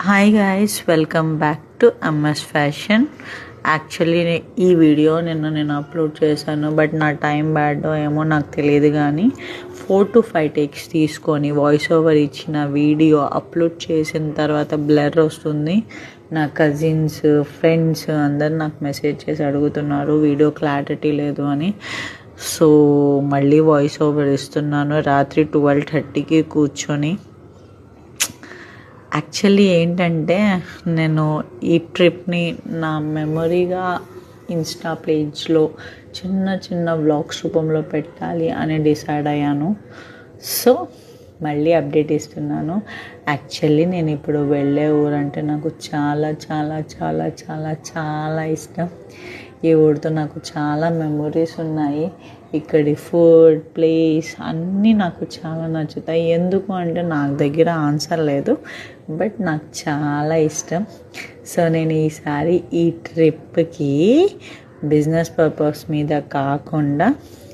Hi guys, welcome back to MS fashion. Actually ఈ video నేను upload చేశాను, but నా టైం బ్యాడో ఏమో నాకు తెలియదు. కానీ 4 to 5 టేక్స్ తీసుకొని వాయిస్ ఓవర్ ఇచ్చిన వీడియో అప్లోడ్ చేసిన తర్వాత బ్లర్ వస్తుంది. నా కజిన్స్, ఫ్రెండ్స్ అందరు నాకు మెసేజ్ చేసి అడుగుతున్నారు వీడియో క్లారిటీ లేదు అని. సో మళ్ళీ వాయిస్ ఓవర్ ఇస్తున్నాను. రాత్రి 12:30కి కూర్చొని యాక్చువల్లీ ఏంటంటే, నేను ఈ ట్రిప్ని నా మెమొరీగా ఇన్స్టా పేజ్లో చిన్న చిన్న వ్లాగ్స్ రూపంలో పెట్టాలి అని డిసైడ్ అయ్యాను. సో మళ్ళీ అప్డేట్ ఇస్తున్నాను. యాక్చువల్లీ నేను ఇప్పుడు వెళ్ళే ఊరంటే నాకు చాలా చాలా చాలా చాలా చాలా ఇష్టం. ఈ ఊరితో నాకు చాలా మెమొరీస్ ఉన్నాయి. ఇక్కడి ఫుడ్, ప్లేస్ అన్నీ నాకు చాలా నచ్చుతాయి. ఎందుకు అంటే నాకు దగ్గర ఆన్సర్ లేదు, బట్ నాకు చాలా ఇష్టం. సో నేను ఈసారి ఈ ట్రిప్కి బిజినెస్ పర్పస్ మీద కాకుండా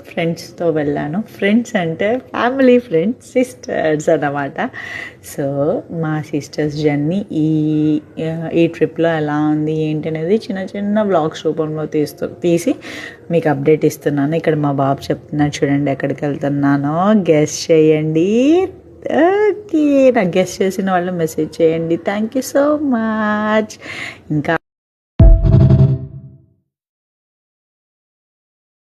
ఫ్రెండ్స్తో వెళ్ళాను. ఫ్రెండ్స్ అంటే ఫ్యామిలీ ఫ్రెండ్స్, సిస్టర్స్ అన్నమాట. సో మా సిస్టర్స్ జర్నీ ఈ ట్రిప్లో ఎలా ఉంది ఏంటి అనేది చిన్న చిన్న వ్లాగ్స్ రూపంలో తీసి మీకు అప్డేట్ ఇస్తున్నాను. ఇక్కడ మా బాబు చెప్తున్నాడు, చూడండి ఎక్కడికి వెళ్తున్నానో గెస్ చేయండి. ఓకే, నాకు గెస్ చేసిన వాళ్ళు మెసేజ్ చేయండి. Thank you so much. ఇంకా